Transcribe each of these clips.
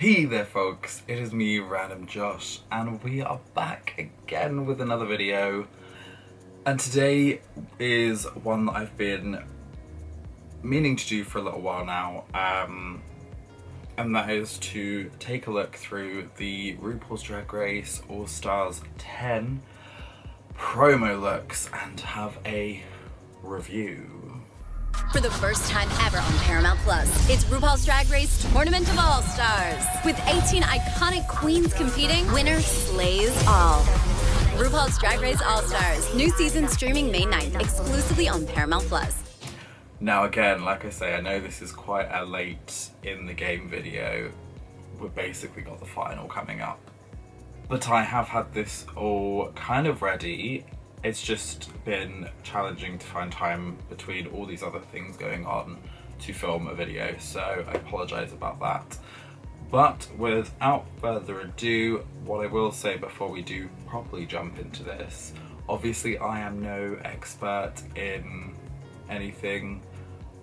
Hey there folks, it is me, RandomJosh, and we are back again with another video. And today is one that I've been meaning to do for a little while now, and that is to take a look through the RuPaul's Drag Race All Stars 10 promo looks and have a review. For the first time ever on Paramount Plus, it's RuPaul's Drag Race Tournament of All Stars. With 18 iconic queens competing, winner slays all. RuPaul's Drag Race All Stars, new season streaming May 9th, exclusively on Paramount Plus. Now again, like I say, I know this is quite a late in the game video. We've basically got the final coming up. But I have had this all kind of ready. It's just been challenging to find time between all these other things going on to film a video, so I apologise about that. But without further ado, what I will say before we do properly jump into this, obviously I am no expert in anything.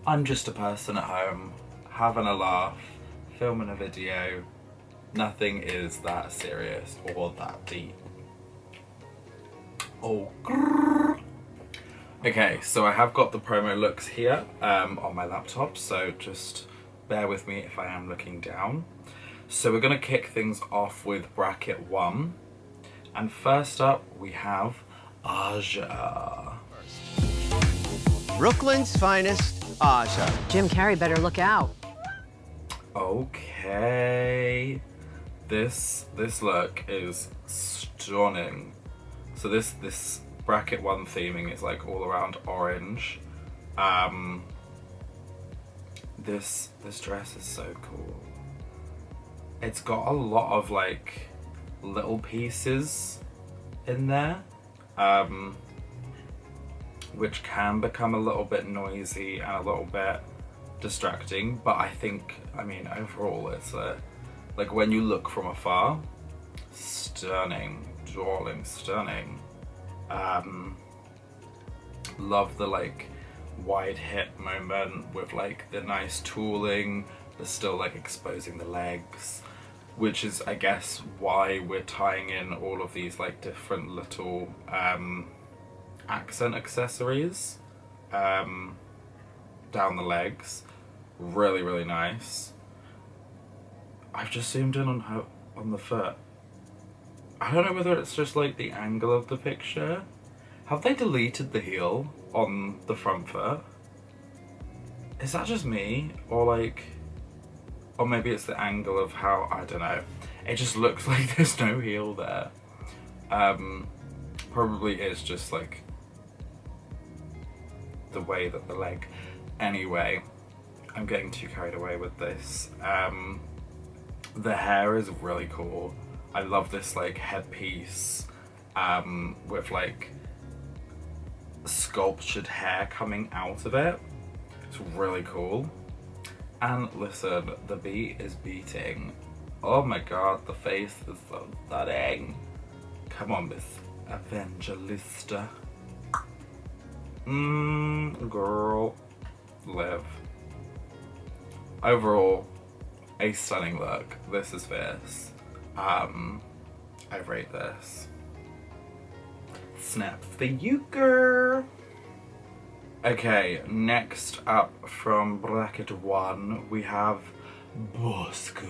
I'm just a person at home, having a laugh, filming a video. Nothing is that serious or that deep. Oh, grrr. Okay, so I have got the promo looks here on my laptop, so just bear with me if I am looking down. So we're going to kick things off with bracket 1, and first up we have Aja. Brooklyn's finest, Aja. Jim Carrey better look out. Okay, this look is stunning. So this bracket 1 theming is like all around orange. This dress is so cool. It's got a lot of like little pieces in there, which can become a little bit noisy and a little bit distracting. But I think, I mean, overall it's like when you look from afar, stunning. Darling, stunning. Love the like wide hip moment with like the nice tooling, but still like exposing the legs, which is I guess why we're tying in all of these like different little accent accessories down the legs. Really nice. I've just zoomed in on her on the foot. I don't know whether it's just like the angle of the picture. Have they deleted the heel on the front foot? Is that just me? Or like, or maybe it's the angle of how, I don't know. It just looks like there's no heel there. Probably is just like the way that the leg. Anyway, I'm getting too carried away with this. The hair is really cool. I love this like headpiece with like sculptured hair coming out of it. It's really cool. And listen, the beat is beating. Oh my god, the face is so stunning. Come on, Miss Evangelista. Girl, live. Overall, a stunning look. This is fierce. I rate this. Snaps for you, girl. Okay, next up from bracket 1, we have Bosco.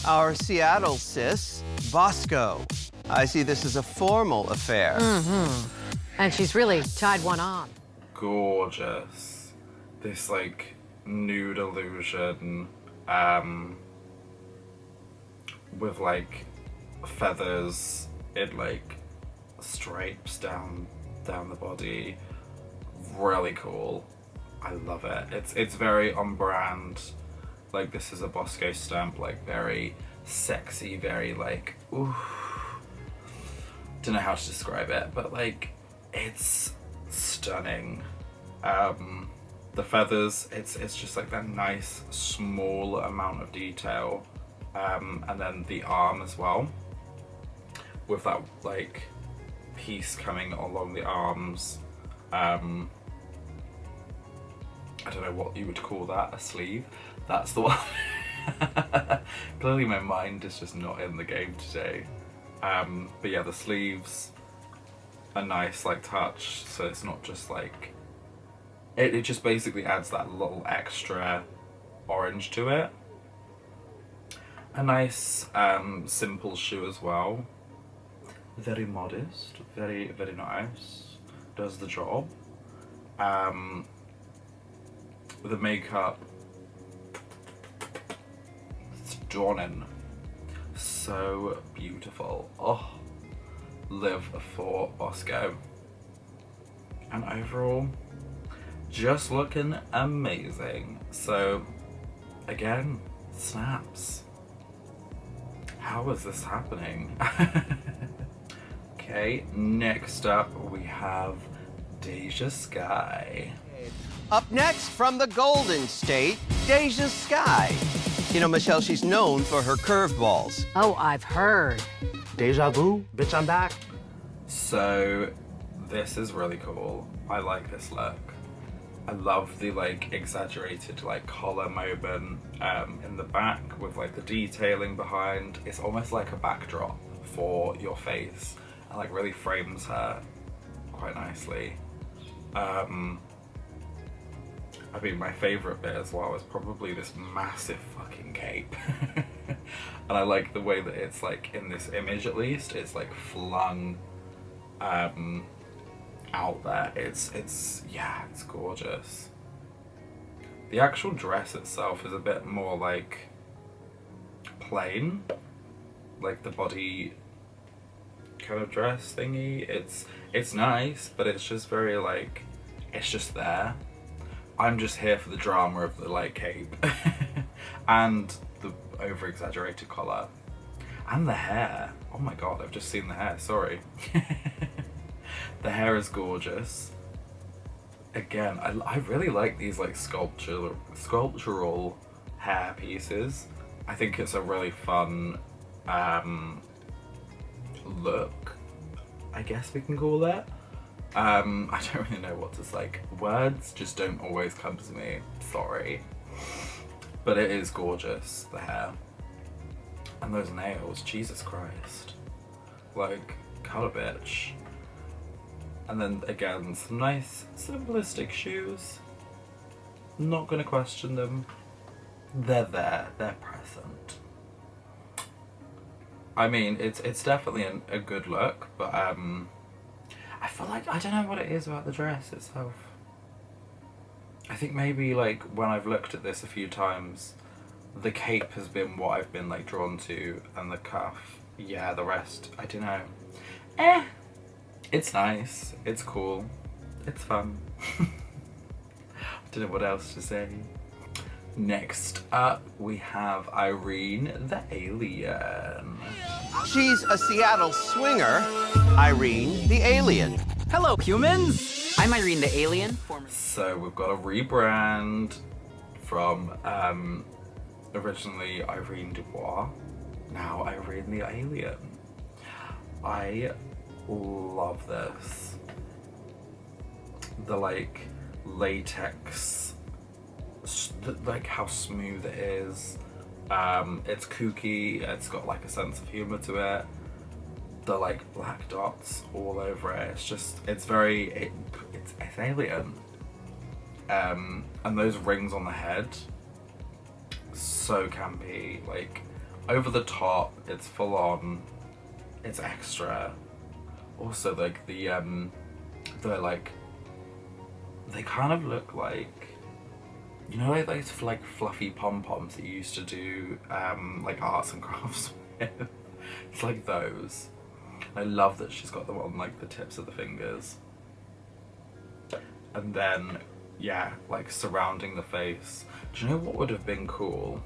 Our Seattle sis, Bosco. I see this is a formal affair. And she's really tied one on. Gorgeous. This like nude illusion, with like feathers, it like stripes down the body. Really cool. I love it. It's very on brand. Like this is a Bosco stamp, like very sexy, very like ooh. Don't know how to describe it, but like it's stunning. The feathers, it's just like that nice small amount of detail. And then the arm as well, with that like piece coming along the arms. I don't know what you would call that, a sleeve. That's the one. Clearly my mind is just not in the game today. But yeah, the sleeves are nice, like, touch, so it's not just like... It just basically adds that little extra orange to it. A nice simple shoe as well. Very modest, very, very nice. Does the job. The makeup, stunning. So beautiful. Oh, live for Bosco. And overall, just looking amazing. So, again, snaps. How is this happening? Okay, next up we have Deja Sky. Up next, from the Golden State, Deja Sky. You know, Michelle, she's known for her curveballs. Oh, I've heard. Deja vu, bitch, I'm back. So, this is really cool. I like this look. I love the, like, exaggerated, like, collar moment in the back with, like, the detailing behind. It's almost like a backdrop for your face and, like, really frames her quite nicely. I mean, my favourite bit as well is probably this massive fucking cape. And I like the way that it's, like, in this image at least, it's, like, flung out there. It's yeah, it's gorgeous. The actual dress itself is a bit more, like, plain. Like the body kind of dress thingy. It's nice, but it's just very, like, it's just there. I'm just here for the drama of the, like, cape and the over-exaggerated collar and the hair. Oh my god, I've just seen the hair, sorry. The hair is gorgeous. Again, I really like these, like, sculptural hair pieces. I think it's a really fun look, I guess we can call that. I don't really know what to say. Words just don't always come to me, sorry. But it is gorgeous, the hair. And those nails, Jesus Christ. Like, cut a bitch. And then again, some nice simplistic shoes. Not gonna question them. They're there, they're present. I mean, it's definitely a good look, but I feel like, I don't know what it is about the dress itself. I think maybe, like, when I've looked at this a few times, the cape has been what I've been, like, drawn to, and the cuff. Yeah, the rest, I don't know. It's nice, it's cool, it's fun. I don't know what else to say. Next up, we have Irene the Alien. She's a Seattle swinger, Irene the Alien. Hello, humans! I'm Irene the Alien. So we've got a rebrand from originally Irene Dubois, now Irene the Alien. I love this. The, like, latex, like how smooth it is. It's kooky, it's got, like, a sense of humor to it. The, like, black dots all over it, it's just, it's very, it's alien. And those rings on the head, so campy, like, over the top, it's full on, it's extra. Also, like, the like, they kind of look like, you know, like those, like, fluffy pom-poms that you used to do, like, arts and crafts with. It's like those. I love that she's got them on, like, the tips of the fingers. And then, yeah, like, surrounding the face. Do you know what would have been cool?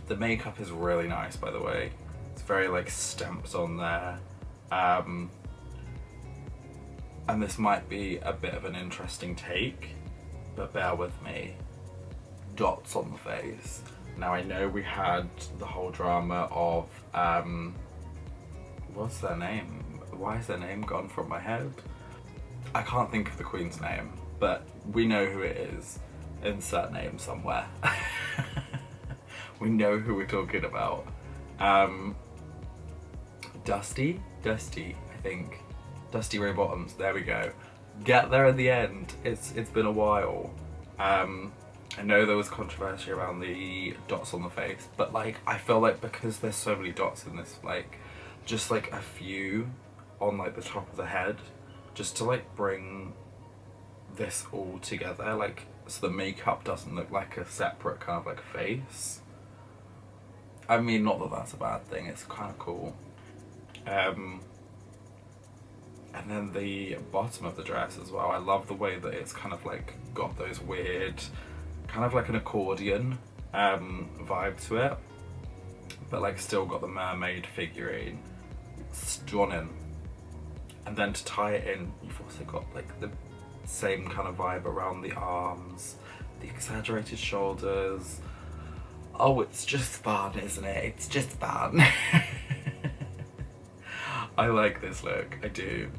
The makeup is really nice, by the way. It's very, like, stamped on there. And this might be a bit of an interesting take, but bear with me. Dots on the face. Now, I know we had the whole drama of, what's their name? Why is their name gone from my head? I can't think of the Queen's name, but we know who it is. Insert name somewhere. We know who we're talking about. Dusty, I think. Dusty Ray Bottoms, there we go. Get there in the end. It's been a while. I know there was controversy around the dots on the face, but like I feel like because there's so many dots in this, like just like a few on like the top of the head, just to like bring this all together, like so the makeup doesn't look like a separate kind of like face. I mean, not that that's a bad thing, it's kind of cool. And then the bottom of the dress as well, I love the way that it's kind of like got those weird, kind of like an accordion vibe to it, but like still got the mermaid figurine. Stunning. And then to tie it in, you've also got like the same kind of vibe around the arms, the exaggerated shoulders. Oh, it's just fun, isn't it? It's just fun. I like this look, I do.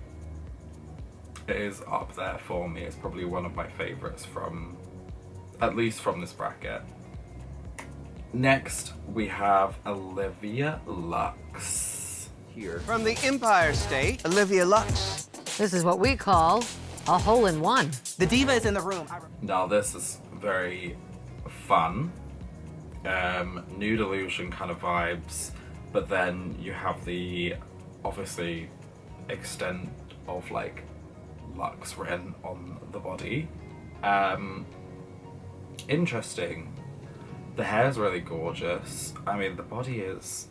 It is up there for me. It's probably one of my favourites from, at least from this bracket. Next, we have Olivia Lux. Here. From the Empire State, Olivia Lux. This is what we call a hole-in-one. The diva is in the room. Now this is very fun. Nude illusion kind of vibes, but then you have the obviously extent of like Lux written on the body. Interesting. The hair's really gorgeous. I mean, the body is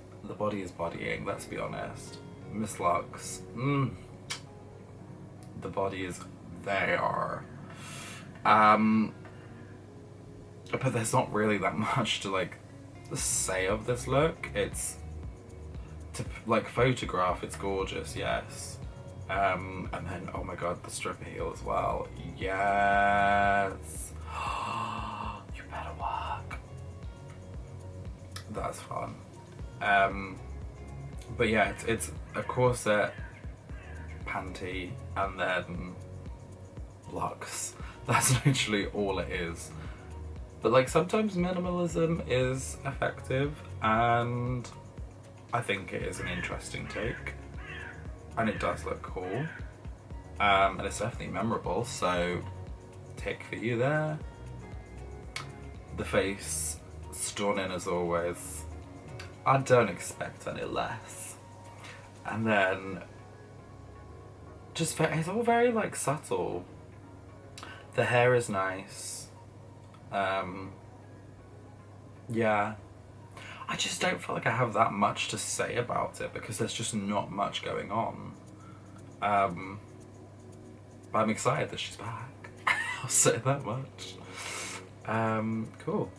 bodying, let's be honest. Miss Lux, the body is there. But there's not really that much to like say of this look. It's to like photograph, it's gorgeous, yes. And then oh my god, the stripper heel as well. Yes. You better work. That's fun. But yeah, it's a corset, panty, and then Lux. That's literally all it is. But like sometimes minimalism is effective, and I think it is an interesting take, and it does look cool, and it's definitely memorable, so tick for you there. The face, stunning as always. I don't expect any less. And then just it's all very like subtle. The hair is nice. Yeah, I just don't feel like I have that much to say about it because there's just not much going on. But I'm excited that she's back. I'll say that much. Cool.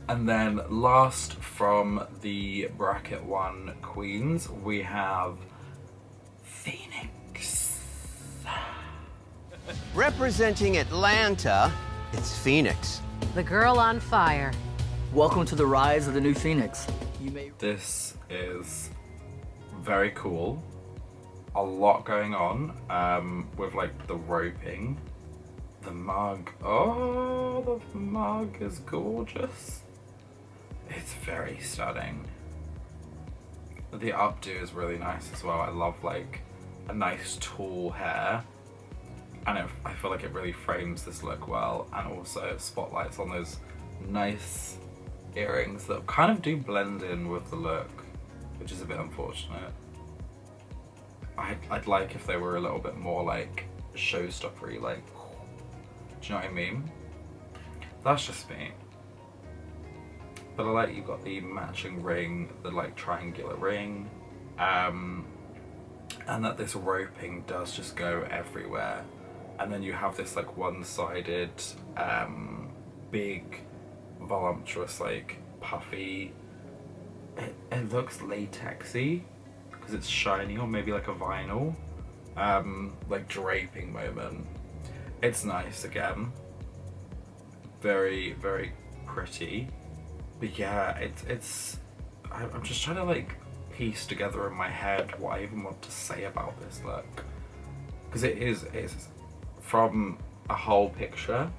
And then last from the bracket 1 queens, we have Phoenix. Representing Atlanta, it's Phoenix. The girl on fire. Welcome to the rise of the new Phoenix. This is very cool. A lot going on with like the roping. The mug. Oh, the mug is gorgeous. It's very stunning. The updo is really nice as well. I love like a nice tall hair. And I feel like it really frames this look well, and also spotlights on those nice earrings that kind of do blend in with the look, which is a bit unfortunate. I'd like if they were a little bit more like showstoppery, like, do you know what I mean? That's just me. But I like you've got the matching ring, the like triangular ring, and that this roping does just go everywhere. And then you have this like one-sided, big, voluptuous, like puffy. It looks latexy because it's shiny, or maybe like a vinyl, like draping moment. It's nice again. Very, very pretty. But yeah, I'm just trying to like piece together in my head what I even want to say about this look, because it is from a whole picture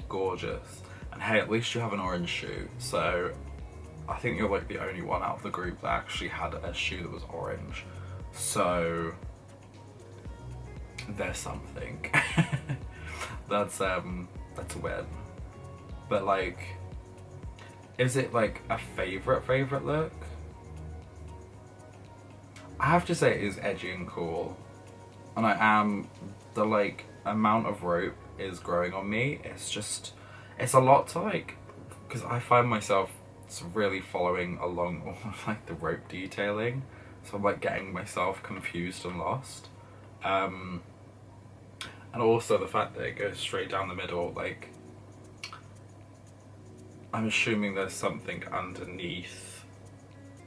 gorgeous, And hey, at least you have an orange shoe. So I think you're like the only one out of the group that actually had a shoe that was orange. So there's something. That's a win. But like, is it like a favorite look? I have to say it is edgy and cool. And the like amount of rope is growing on me. It's a lot to like, because I find myself really following along all of like the rope detailing. So I'm like getting myself confused and lost. And also the fact that it goes straight down the middle, like, I'm assuming there's something underneath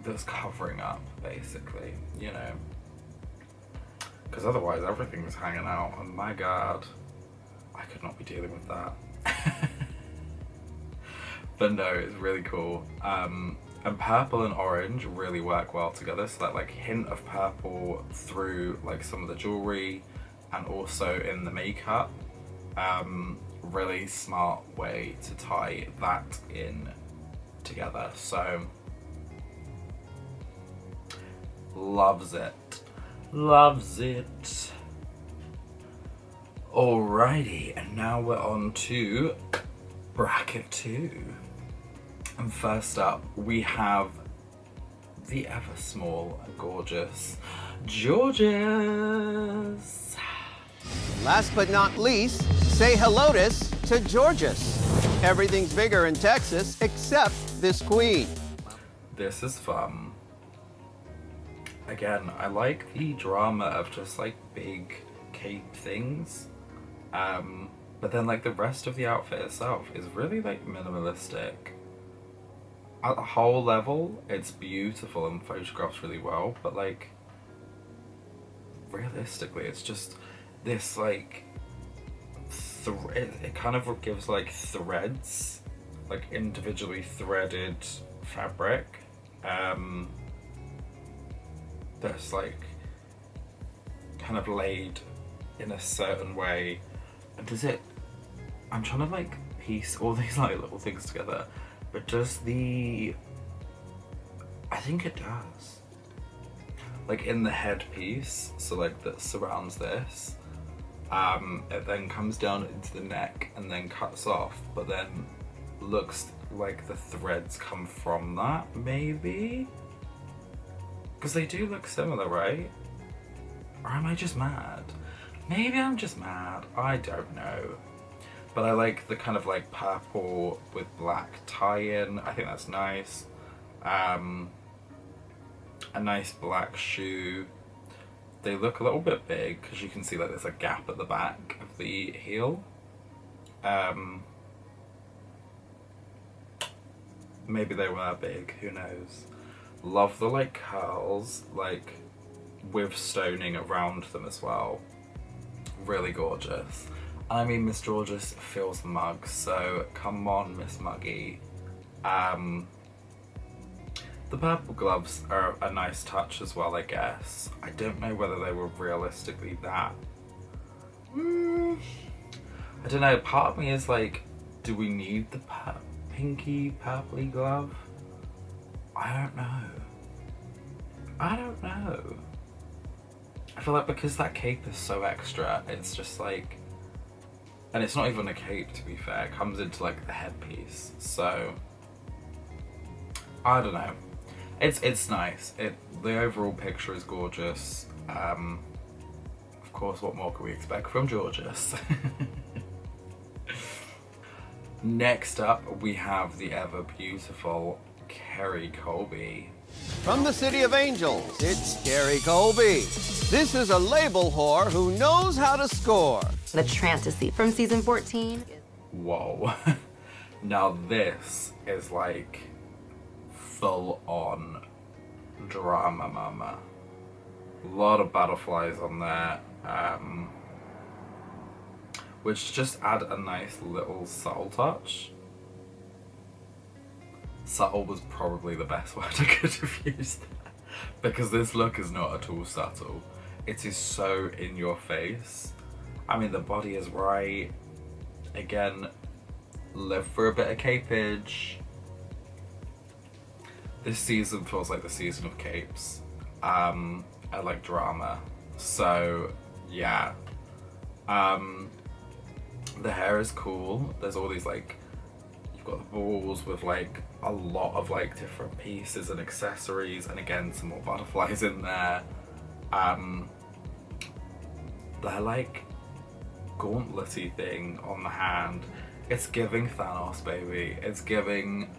that's covering up, basically, you know. Because otherwise everything's hanging out, and my god, I could not be dealing with that. But no, it's really cool. And purple and orange really work well together, so that like hint of purple through like some of the jewelry and also in the makeup. Really smart way to tie that in together. So loves it. Loves it. Alrighty, and now we're on to bracket 2. And first up, we have the ever small, gorgeous Georges. Last but not least, say hellotus to Georges. Everything's bigger in Texas except this queen. This is fun. Again, I like the drama of just like big cape things. But then like the rest of the outfit itself is really like minimalistic. At a whole level, it's beautiful and photographs really well, but like realistically, it's just this like it kind of gives like threads, like individually threaded fabric, that's like kind of laid in a certain way. And does it, I'm trying to like piece all these like little things together, but does I think it does. Like in the headpiece, so like that surrounds this, it then comes down into the neck and then cuts off, but then looks like the threads come from that, maybe? Because they do look similar, right? Or am I just mad? Maybe I'm just mad, I don't know. But I like the kind of like purple with black tie-in, I think that's nice. A nice black shoe. They look a little bit big because you can see like there's a gap at the back of the heel. Maybe they were big, who knows. Love the like curls, like with stoning around them as well. Really gorgeous. I mean, Miss Georges feels the mug, so come on, Miss Muggy. The purple gloves are a nice touch as well, I guess. I don't know whether they were realistically that. I don't know, part of me is like, do we need the pinky purpley glove? I don't know. I don't know. I feel like because that cape is so extra, it's just like, and it's not even a cape to be fair, it comes into like the headpiece, so I don't know. It's nice. The overall picture is gorgeous. Of course, what more can we expect from Georges? Next up, we have the ever beautiful Kerry Colby. From the City of Angels, it's Kerry Colby. This is a label whore who knows how to score. The Fantasy from season 14. Whoa. Now this is like full on drama mama. A lot of butterflies on there, which just add a nice little subtle touch. Subtle was probably the best word I could have used there, because this look is not at all subtle. It is so in your face. I mean, the body is right. Again, live for a bit of capage. This season feels like the season of capes. I like drama. So, yeah. The hair is cool. There's all these like, you've got the balls with like a lot of like different pieces and accessories, and again some more butterflies in there. They're like gauntlet-y thing on the hand. It's giving Thanos, baby. It's giving...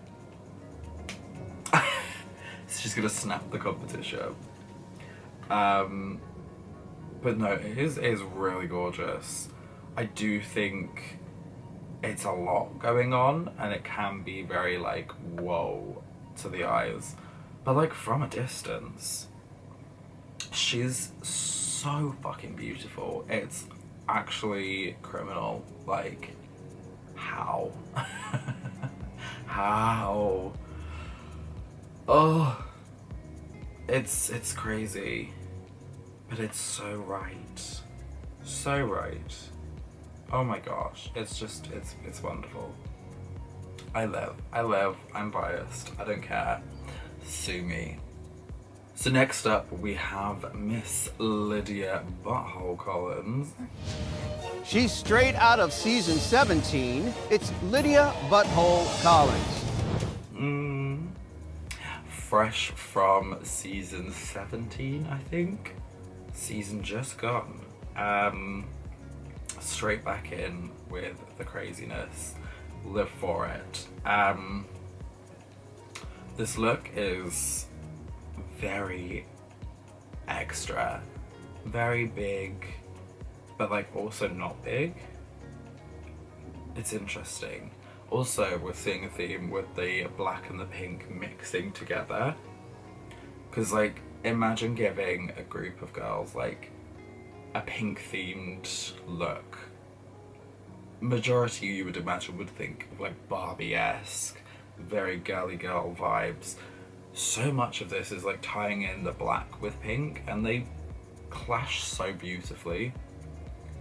She's gonna snap the competition. But no, it is really gorgeous. I do think it's a lot going on, and it can be very like, whoa, to the eyes. But like from a distance, she's so fucking beautiful. It's actually criminal. Like, how? How? Oh, it's crazy, but it's so right. So right. Oh my gosh, it's just, it's wonderful. I live, I'm biased, I don't care. Sue me. So next up we have Miss Lydia Butthole Collins. She's straight out of season 17. It's Lydia Butthole Collins. Fresh from season 17, I think. Season just gone. Straight back in with the craziness. Live for it. This look is very extra, very big, but like also not big. It's interesting. Also, we're seeing a theme with the black and the pink mixing together, because like imagine giving a group of girls like a pink themed look. Majority, you would imagine, would think of like Barbie-esque, very girly girl vibes. So much of this is like tying in the black with pink, and they clash so beautifully.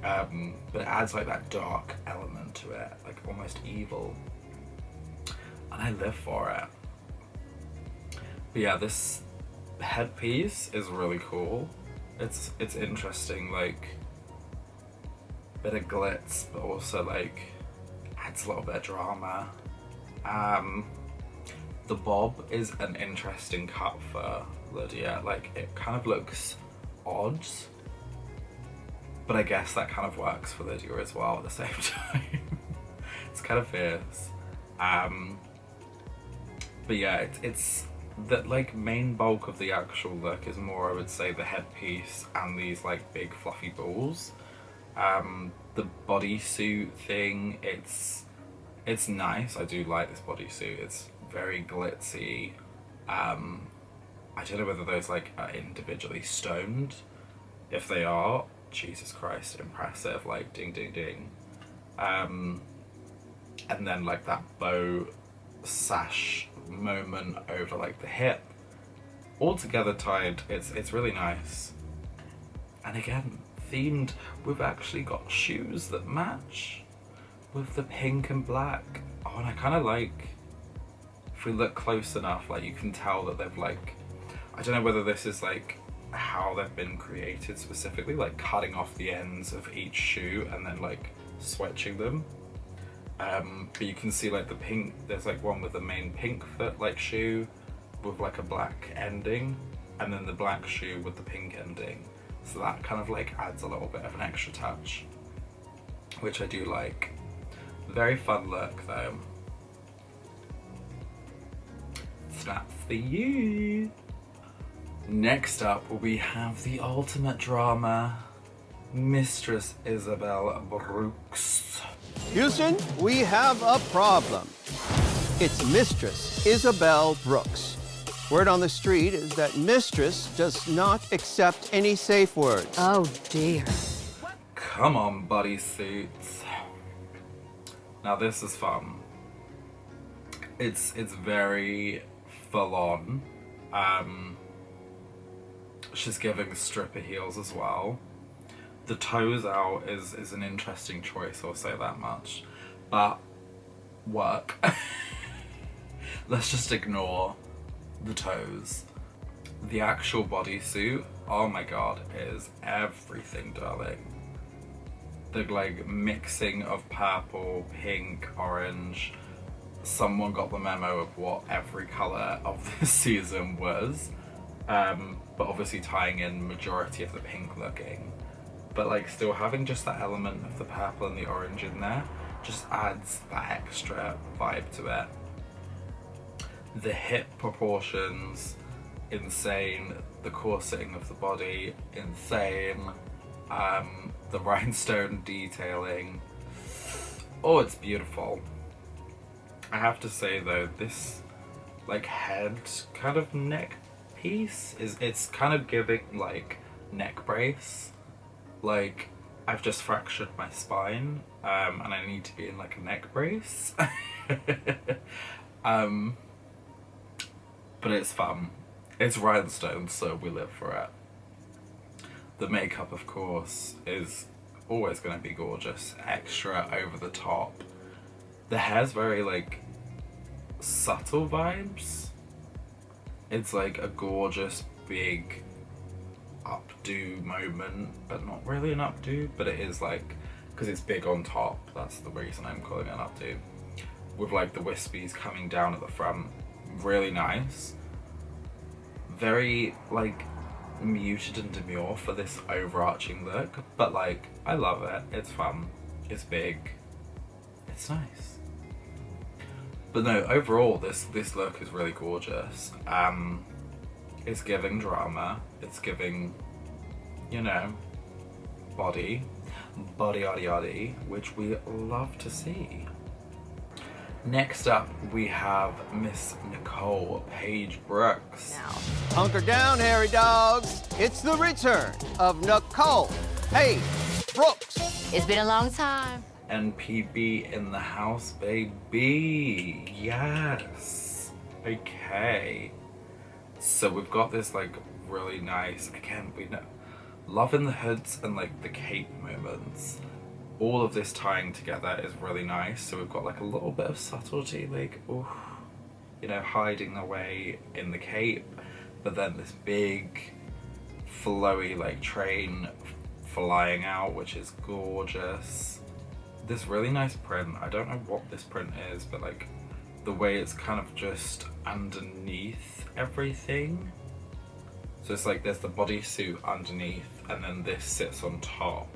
But it adds like that dark element to it, like almost evil. And I live for it. But yeah, this headpiece is really cool. It's interesting, like bit of glitz, but also like adds a little bit of drama. The bob is an interesting cut for Lydia. Like it kind of looks odd, but I guess that kind of works for Lydia as well at the same time. It's kind of fierce. But yeah, it's that like main bulk of the actual look is more, I would say, the headpiece and these like big fluffy balls. The bodysuit thing, it's nice. I do like this bodysuit. It's very glitzy. I don't know whether those like are individually stoned. If they are, Jesus Christ, impressive, like ding ding ding. And then like that bow sash moment over like the hip, all together tied. It's really nice. And again, themed. We've actually got shoes that match with the pink and black. Oh, and I kind of like, if we look close enough, like you can tell that they've like, I don't know whether this is like how they've been created specifically, like cutting off the ends of each shoe and then like switching them. But you can see like the pink, there's like one with the main pink foot like shoe with like a black ending, and then the black shoe with the pink ending. So that kind of like adds a little bit of an extra touch, which I do like. Very fun look though. Snaps for you. Next up we have the ultimate drama, Mistress Isabel Brooks. Houston, we have a problem. It's Mistress Isabel Brooks. Word on the street is that Mistress does not accept any safe words. Oh dear. Come on, bodysuits. Now this is fun. It's very full on. She's giving stripper heels as well. The toes out is an interesting choice, I'll say that much. But work. Let's just ignore the toes. The actual bodysuit, oh my god, is everything, darling. The like mixing of purple, pink, orange. Someone got the memo of what every colour of this season was. But obviously tying in majority of the pink looking. But like still having just that element of the purple and the orange in there just adds that extra vibe to it. The hip proportions, insane. The corseting of the body, insane. The rhinestone detailing. Oh, it's beautiful. I have to say though, this like head kind of neck piece it's kind of giving like neck brace. Like I've just fractured my spine and I need to be in like a neck brace. But it's fun. It's rhinestones, so we live for it. The makeup, of course, is always going to be gorgeous. Extra over the top. The hair's very like subtle vibes. It's like a gorgeous big updo moment, but not really an updo, but it is like, because it's big on top, that's the reason I'm calling it an updo. With like the wispies coming down at the front. Really nice. Very like muted and demure for this overarching look, but like I love it. It's fun, it's big, it's nice. But no, overall this look is really gorgeous. It's giving drama, it's giving, you know, body, which we love to see. Next up, we have Miss Nicole Paige Brooks. Hunker down, hairy dogs. It's the return of Nicole Paige Brooks. It's been a long time. NPB in the house, baby. Yes. Okay. So we've got this like really nice, again, we know, loving the hoods and like the cape moments. All of this tying together is really nice. So we've got like a little bit of subtlety, like, ooh, you know, hiding away in the cape, but then this big flowy like train flying out, which is gorgeous. This really nice print, I don't know what this print is, but like the way it's kind of just underneath everything. So it's like there's the bodysuit underneath and then this sits on top,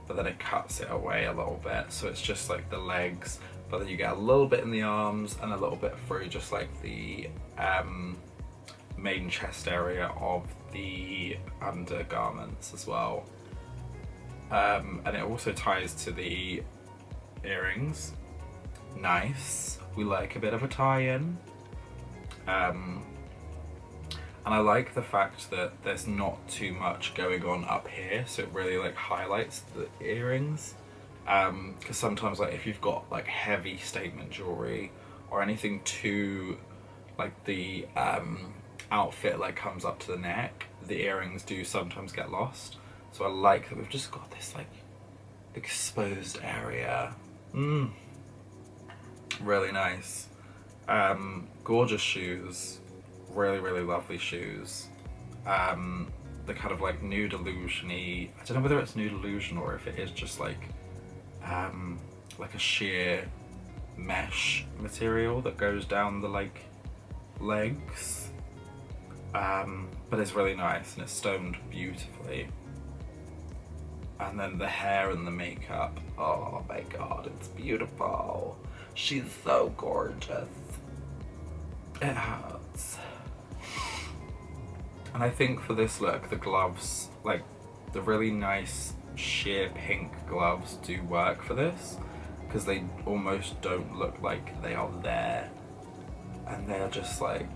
but then it cuts it away a little bit, so it's just like the legs, but then you get a little bit in the arms and a little bit through just like the main chest area of the undergarments as well. And it also ties to the earrings. Nice, we like a bit of a tie-in. And I like the fact that there's not too much going on up here, so it really like highlights the earrings. Because sometimes like if you've got like heavy statement jewelry or anything too like the outfit like comes up to the neck, the earrings do sometimes get lost. So I like that we've just got this like exposed area. Really nice. Gorgeous shoes. Really lovely shoes. The kind of like nude illusion-y, I don't know whether it's nude illusion or if it is just like a sheer mesh material that goes down the like legs. But it's really nice and it's stoned beautifully. And then the hair and the makeup, oh my god, it's beautiful. She's so gorgeous. It hurts. And I think for this look, the gloves, like the really nice sheer pink gloves do work for this, because they almost don't look like they are there. And they're just like,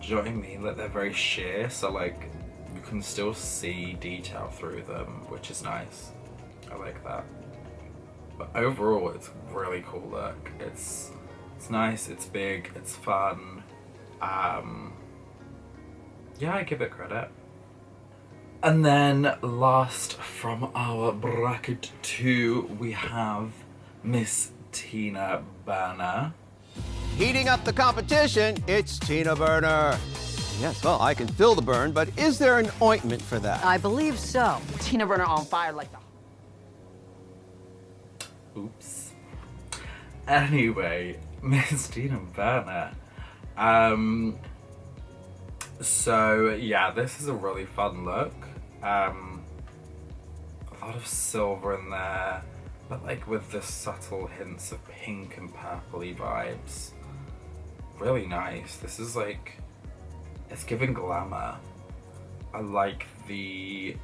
do you know what I mean? Like they're very sheer, so like you can still see detail through them, which is nice. I like that. But overall, it's a really cool look. It's nice, it's big, it's fun. Yeah, I give it credit. And then last from our bracket 2, we have Miss Tina Burner. Heating up the competition, it's Tina Burner. Yes, well, I can feel the burn, but is there an ointment for that? I believe so. Tina Burner on fire like the... Oops. Anyway, Miss Tina Burner. So yeah, this is a really fun look. A lot of silver in there, but like with the subtle hints of pink and purpley vibes. Really nice. This is like, it's giving glamour. I like the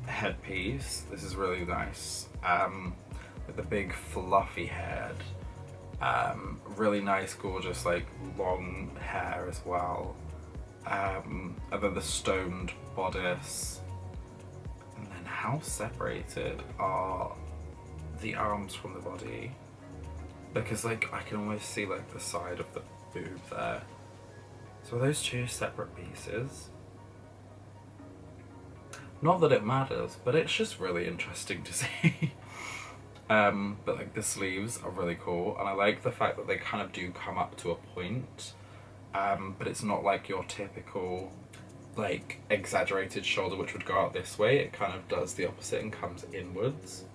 headpiece. This is really nice. With the big fluffy head. Really nice, gorgeous, like long hair as well. And then the stoned bodice. And then how separated are the arms from the body? Because like I can almost see like the side of the boob there. So are those two separate pieces? Not that it matters, but it's just really interesting to see. But like the sleeves are really cool, and I like the fact that they kind of do come up to a point, but it's not like your typical like exaggerated shoulder which would go out this way. It kind of does the opposite and comes inwards,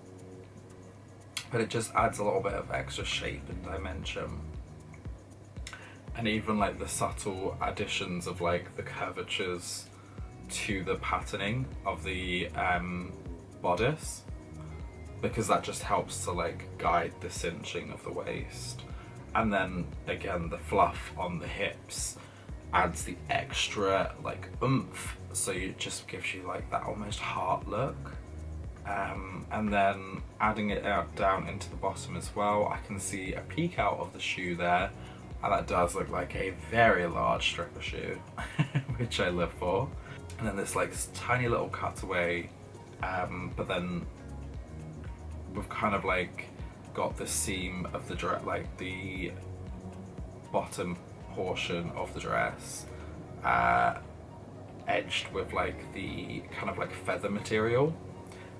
but it just adds a little bit of extra shape and dimension. And even like the subtle additions of like the curvatures to the patterning of the bodice, because that just helps to like guide the cinching of the waist. And then again, the fluff on the hips adds the extra like oomph, so it just gives you like that almost heart look. And then adding it out down into the bottom as well, I can see a peek out of the shoe there, and that does look like a very large stripper shoe, which I live for. And then this like tiny little cutaway, but then we've kind of like got the seam of the dress, like the bottom portion of the dress, edged with like the kind of like feather material,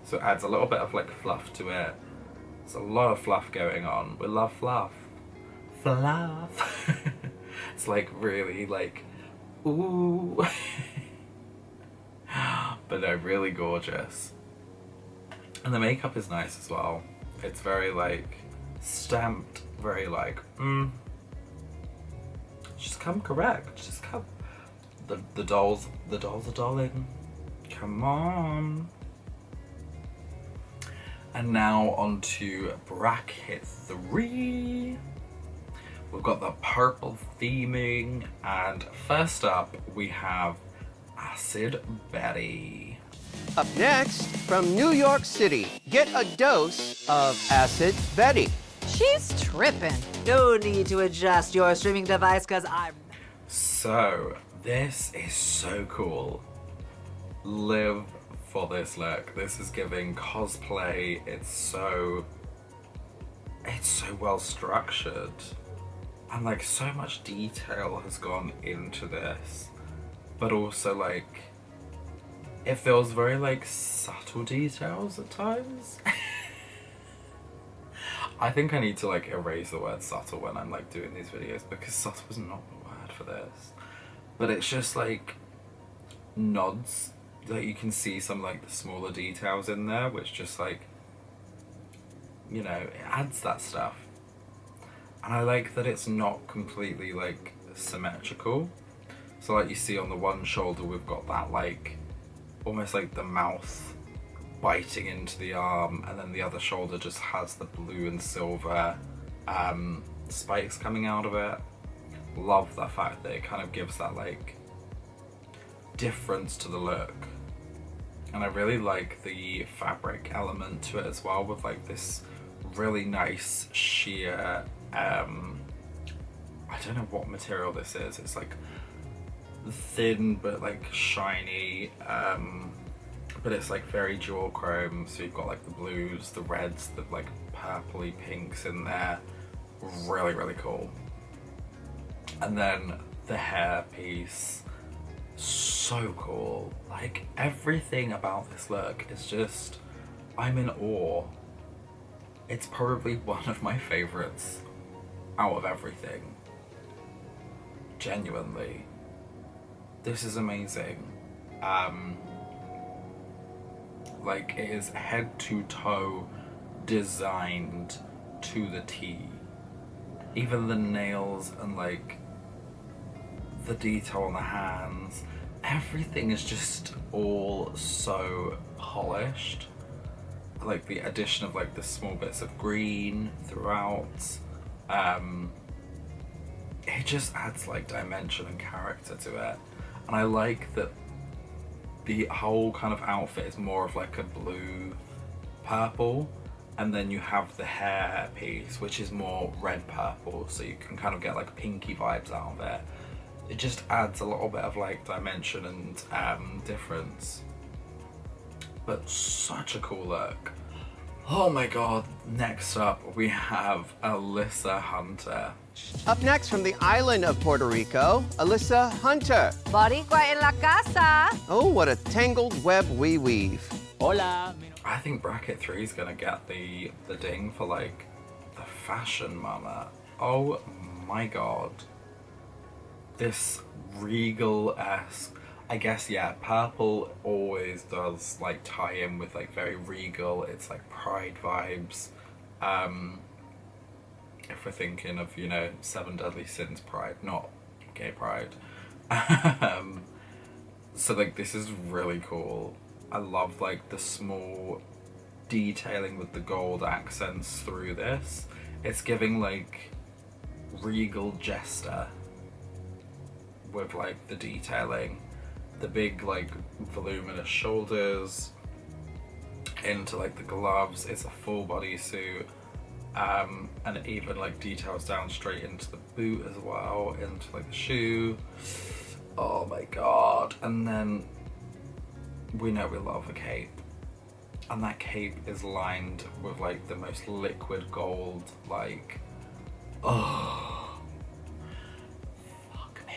so it adds a little bit of like fluff to it. There's a lot of fluff going on. We love fluff. Fluff. It's like really like, ooh. But no, really gorgeous. And the makeup is nice as well. It's very like stamped, very like, just come correct, just come. The dolls are dolling. Come on. And now on to bracket 3. We've got the purple theming, and first up we have Acid Betty. Up next, from New York City, get a dose of Acid Betty. She's tripping. No need to adjust your streaming device, cause I'm... So, this is so cool. Live for this look. This is giving cosplay. It's so well structured. And like so much detail has gone into this. But also like, it feels very like subtle details at times. I think I need to like erase the word subtle when I'm like doing these videos, because subtle is not the word for this. But it's just like nods, like you can see some like the smaller details in there, which just like, you know, it adds that stuff. And I like that it's not completely like symmetrical. So like you see on the one shoulder we've got that like almost like the mouth biting into the arm, and then the other shoulder just has the blue and silver spikes coming out of it. Love that fact that it kind of gives that like difference to the look. And I really like the fabric element to it as well, with like this really nice sheer, I don't know what material this is. It's like thin but like shiny, but it's like very dual chrome, so you've got like the blues, the reds, the like purpley pinks in there. Really, really cool. And then the hair piece, so cool. Like everything about this look is just, I'm in awe. It's probably one of my favorites out of everything. Genuinely. This is amazing. Like, it is head to toe designed to the T. Even the nails and like the detail on the hands, everything is just all so polished. Like the addition of like the small bits of green throughout, it just adds like dimension and character to it. And I like that the whole kind of outfit is more of like a blue purple, and then you have the hair piece which is more red purple, so you can kind of get like pinky vibes out of it. It just adds a little bit of like dimension and difference, but such a cool look. Oh my god. Next up we have Alyssa Hunter. Up next from the island of Puerto Rico, Alyssa Hunter. Boricua en la casa. Oh, what a tangled web we weave. Hola. I think bracket 3 is gonna get the ding for like the fashion mama. Oh my god. This regal-esque, I guess, yeah, purple always does like tie in with like very regal, it's like pride vibes. If we're thinking of, you know, 7 Deadly Sins pride, not gay pride. So like this is really cool. I love like the small detailing with the gold accents through this. It's giving like regal jester with like the detailing, the big like voluminous shoulders into like the gloves. It's a full body suit, and it even like details down straight into the boot as well, into like the shoe. Oh my god. And then we know we love a cape, and that cape is lined with like the most liquid gold, like, oh fuck me.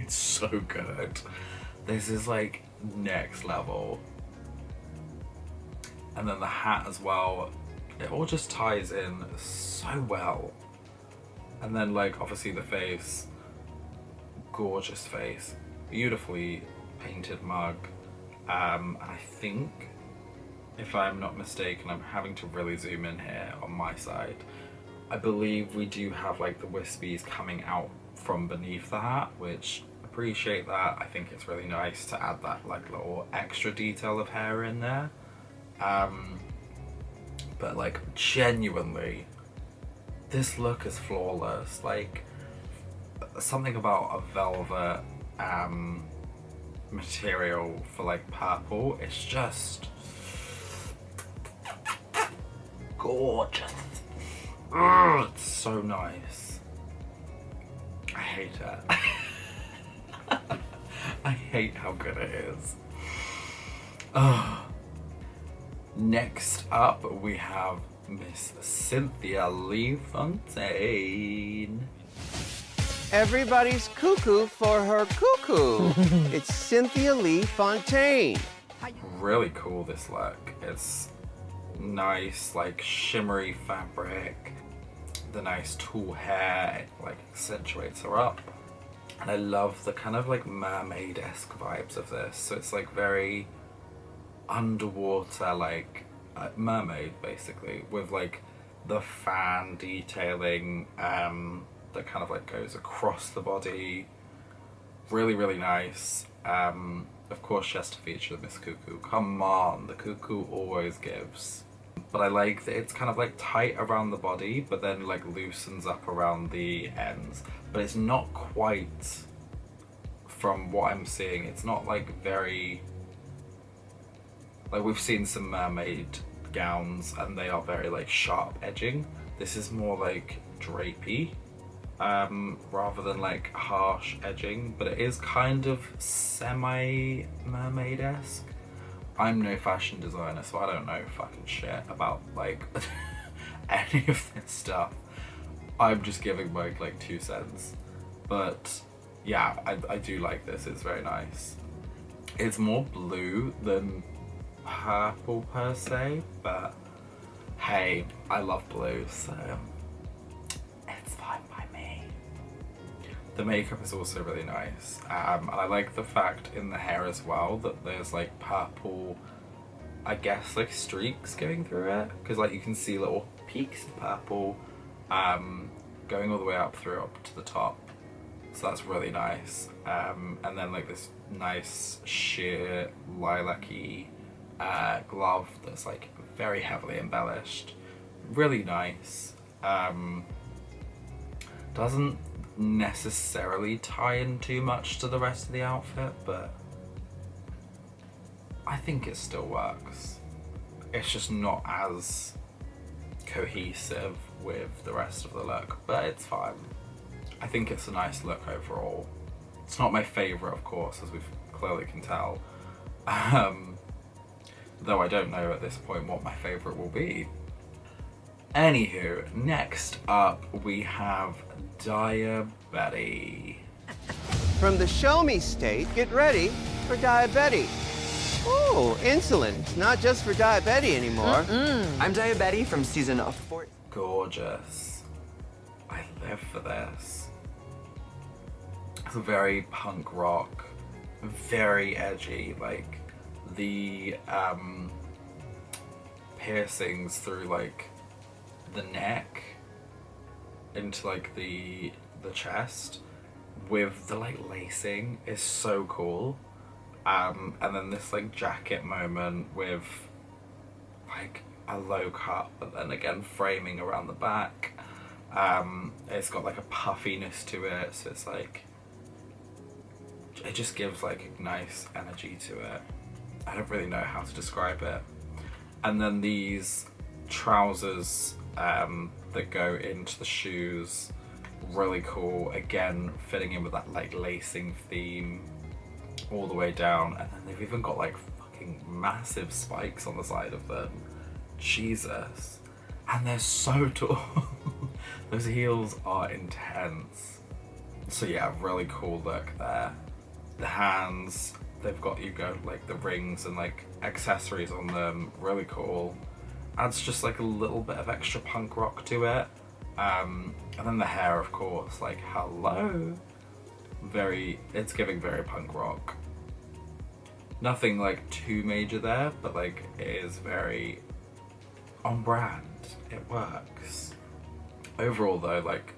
It's so good. This is like next level. And then the hat as well, it all just ties in so well. And then like obviously the face, gorgeous face, beautifully painted mug. I think, if I'm not mistaken, I'm having to really zoom in here on my side, I believe we do have like the wispies coming out from beneath the hat, which appreciate that. I think it's really nice to add that like little extra detail of hair in there. But like genuinely, this look is flawless. Like something about a velvet material for like purple, it's just gorgeous. It's so nice. I hate it. I hate how good it is. Next up we have Miss Cynthia Lee Fontaine. Everybody's cuckoo for her cuckoo. It's Cynthia Lee Fontaine. Really cool, this look. It's nice, like shimmery fabric, the nice tulle hair, it like accentuates her up. And I love the kind of like mermaid-esque vibes of this. So it's like very underwater, like mermaid basically, with like the fan detailing that kind of like goes across the body. Really, really nice. Of course she has to feature the Miss Cuckoo. Come on, the cuckoo always gives. But I like that it's kind of like tight around the body, but then like loosens up around the ends. But it's not quite, from what I'm seeing, it's not like very, like we've seen some mermaid gowns and they are very like sharp edging. This is more like drapey, rather than like harsh edging, but it is kind of semi mermaid-esque. I'm no fashion designer, so I don't know fucking shit about like any of this stuff. I'm just giving my like 2 cents. But yeah, I do like this, it's very nice. It's more blue than purple per se, but hey, I love blue, so it's fine by me. The makeup is also really nice, and I like the fact in the hair as well that there's like purple, I guess, like streaks going through it, because like you can see little peaks of purple going all the way up to the top, so that's really nice. And then like this nice sheer lilac-y glove that's like very heavily embellished, really nice. Doesn't necessarily tie in too much to the rest of the outfit, but I think it still works. It's just not as cohesive with the rest of the look, but it's fine. I think it's a nice look overall. It's not my favourite, of course, as we clearly can tell. Though I don't know at this point what my favourite will be. Anywho, next up we have Diabetti. From the show me state, get ready for Diabetti. Oh, insulin. It's not just for Diabetti anymore. I'm Diabetti from season 4. Gorgeous. I live for this. It's a very punk rock, very edgy, like the piercings through like the neck into like the chest with the like lacing is so cool. And then this like jacket moment with like a low cut, but then again framing around the back. It's got like a puffiness to it, so it's like, it just gives like a nice energy to it. I don't really know how to describe it. And then these trousers that go into the shoes, really cool. Again, fitting in with that like lacing theme all the way down. And then they've even got like fucking massive spikes on the side of them. Jesus. And they're so tall. Those heels are intense. So yeah, really cool look there. The hands, they've got, you go like the rings and like accessories on them, really cool. Adds just like a little bit of extra punk rock to it. And then the hair, of course, like hello. It's giving very punk rock. Nothing like too major there, but like it is very on brand. It works. Overall though, like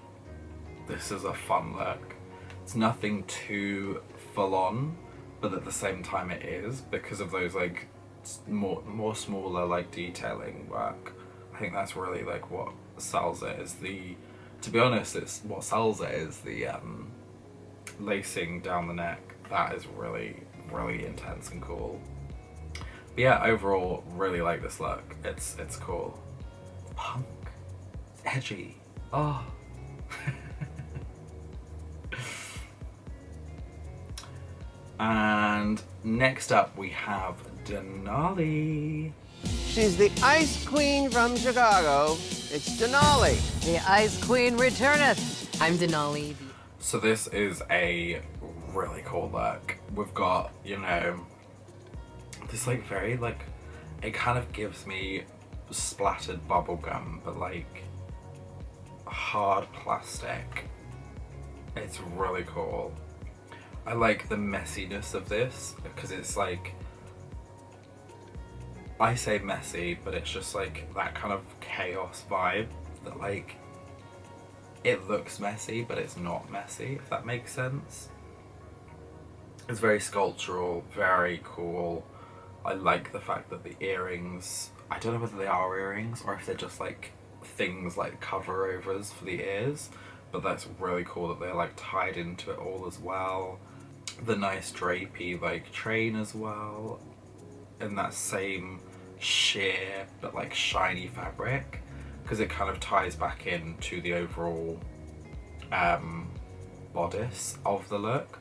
this is a fun look. It's nothing too full on, but at the same time it is, because of those like more smaller like detailing work. I think that's really like what sells it. Is the, to be honest, it's what sells it is the lacing down the neck. That is really intense and cool. But yeah, overall really like this look. It's cool. It's punk. It's edgy. Oh. And next up we have Denali. She's the Ice Queen from Chicago. It's Denali. The Ice Queen returneth. I'm Denali. So this is a really cool look. We've got, you know, this like very like, it kind of gives me splattered bubblegum, but like hard plastic. It's really cool. I like the messiness of this, because it's like, I say messy, but it's just like that kind of chaos vibe that like, it looks messy, but it's not messy, if that makes sense. It's very sculptural, very cool. I like the fact that the earrings, I don't know whether they are earrings or if they're just like things like cover overs for the ears, but that's really cool that they're like tied into it all as well. The nice drapey like train as well, in that same sheer but like shiny fabric, because it kind of ties back into the overall bodice of the look.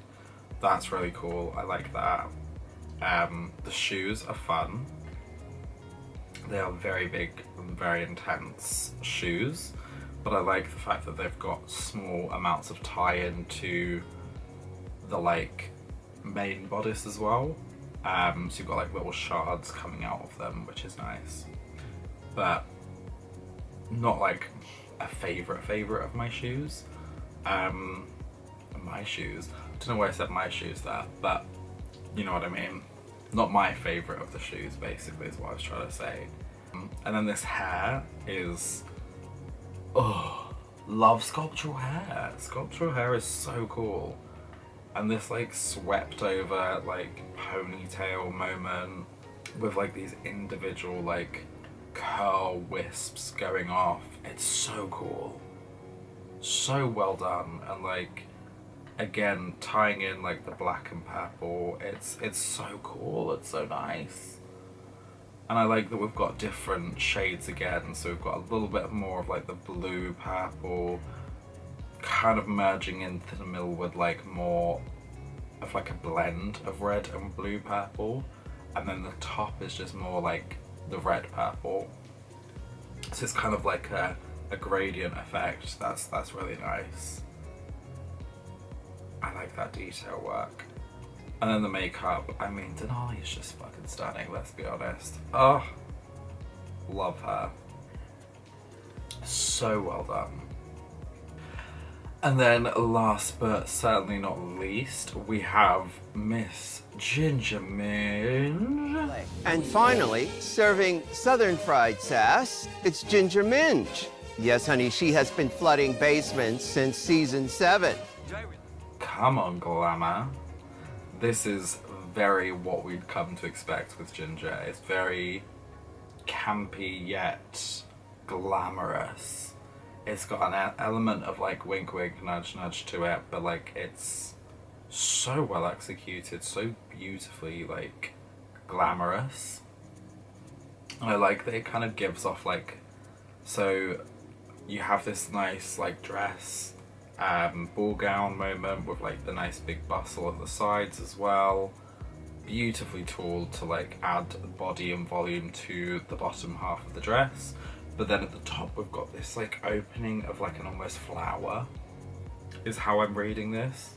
That's really cool. I like that. The shoes are fun. They are very big and very intense shoes, but I like the fact that they've got small amounts of tie-in to the like main bodice as well. So you've got like little shards coming out of them, which is nice. But not like a favorite of my shoes. My shoes. I don't know why I said my shoes there, but you know what I mean. Not my favorite of the shoes, basically, is what I was trying to say. And then this hair is, oh, love sculptural hair. Sculptural hair is so cool. And this like swept over like ponytail moment with like these individual like curl wisps going off. It's so cool. So well done. And like, again, tying in like the black and purple, it's so cool, it's so nice. And I like that we've got different shades again, so we've got a little bit more of like the blue purple, kind of merging into the middle with like more of like a blend of red and blue purple, and then the top is just more like the red purple. So it's kind of like a gradient effect. That's really nice. I like that detail work. And then the makeup, I mean, Denali is just fucking stunning, let's be honest. Oh, love her. So well done. And then last but certainly not least, we have Miss Ginger Minge. And finally, serving Southern fried sass, it's Ginger Minge. Yes, honey, she has been flooding basements since season 7. Come on, glamour. This is very what we'd come to expect with Ginger. It's very campy yet glamorous. It's got an element of like wink wink, nudge nudge to it, but like it's so well executed, so beautifully like glamorous. And I like that it kind of gives off like, so you have this nice like dress, ball gown moment with like the nice big bustle at the sides as well. Beautifully tooled to like add body and volume to the bottom half of the dress. But then at the top we've got this like opening of like an almost flower, is how I'm reading this,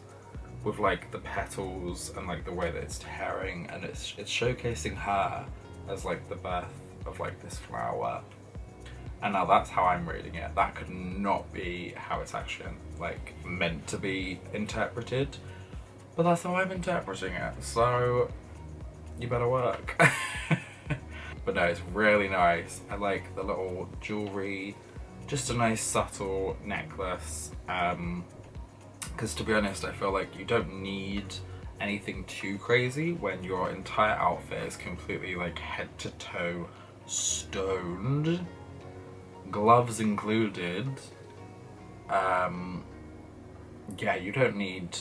with like the petals and like the way that it's tearing, and it's showcasing her as like the birth of like this flower. And now that's how I'm reading it. That could not be how it's actually like meant to be interpreted, but that's how I'm interpreting it, so you better work. But no, it's really nice. I like the little jewelry, just a nice subtle necklace, because to be honest, I feel like you don't need anything too crazy when your entire outfit is completely like head to toe stoned, gloves included. Yeah, you don't need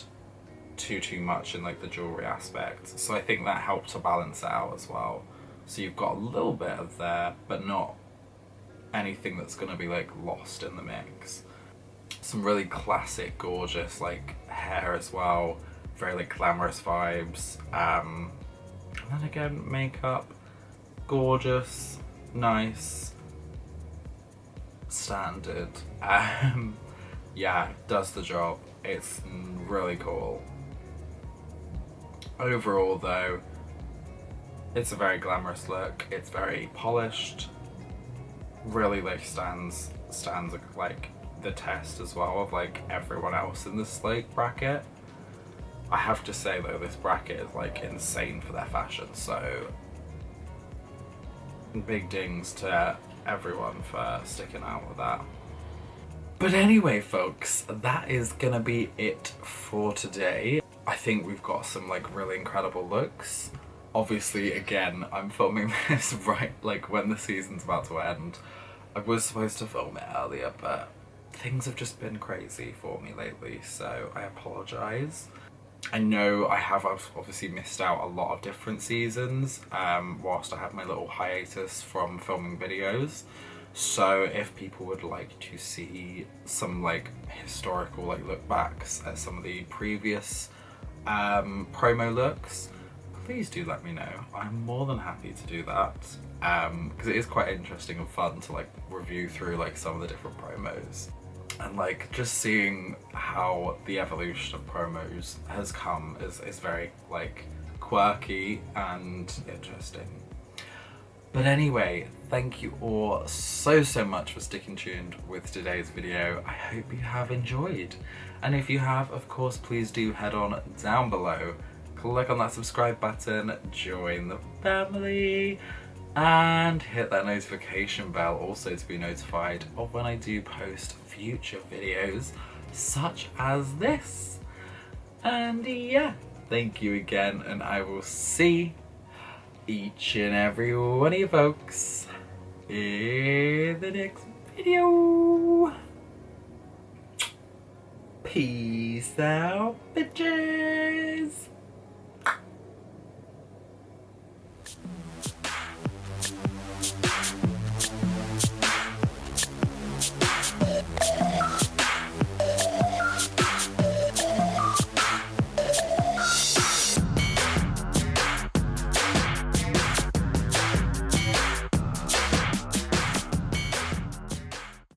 too much in like the jewelry aspect, so I think that helped to balance it out as well. So you've got a little bit of there, but not anything that's going to be like lost in the mix. Some really classic, gorgeous like hair as well, very like glamorous vibes. And then again, makeup, gorgeous, nice, standard. Yeah, does the job. It's really cool. Overall though, it's a very glamorous look. It's very polished. Really like stands like the test as well of like everyone else in this like bracket. I have to say though, this bracket is like insane for their fashion, so big dings to everyone for sticking out with that. But anyway folks, that is gonna be it for today. I think we've got some like really incredible looks. Obviously, again, I'm filming this right like when the season's about to end. I was supposed to film it earlier, but things have just been crazy for me lately, so I apologise. I know I have obviously missed out a lot of different seasons whilst I had my little hiatus from filming videos. So if people would like to see some like historical like look backs at some of the previous promo looks, please do let me know. I'm more than happy to do that, because it is quite interesting and fun to like review through like some of the different promos, and like just seeing how the evolution of promos has come is very like quirky and interesting. But anyway, thank you all so much for sticking tuned with today's video. I hope you have enjoyed. And if you have, of course, please do head on down below, click on that subscribe button, join the family, and hit that notification bell also to be notified of when I do post future videos such as this. And yeah, thank you again, and I will see each and every one of you folks in the next video. Peace out, bitches.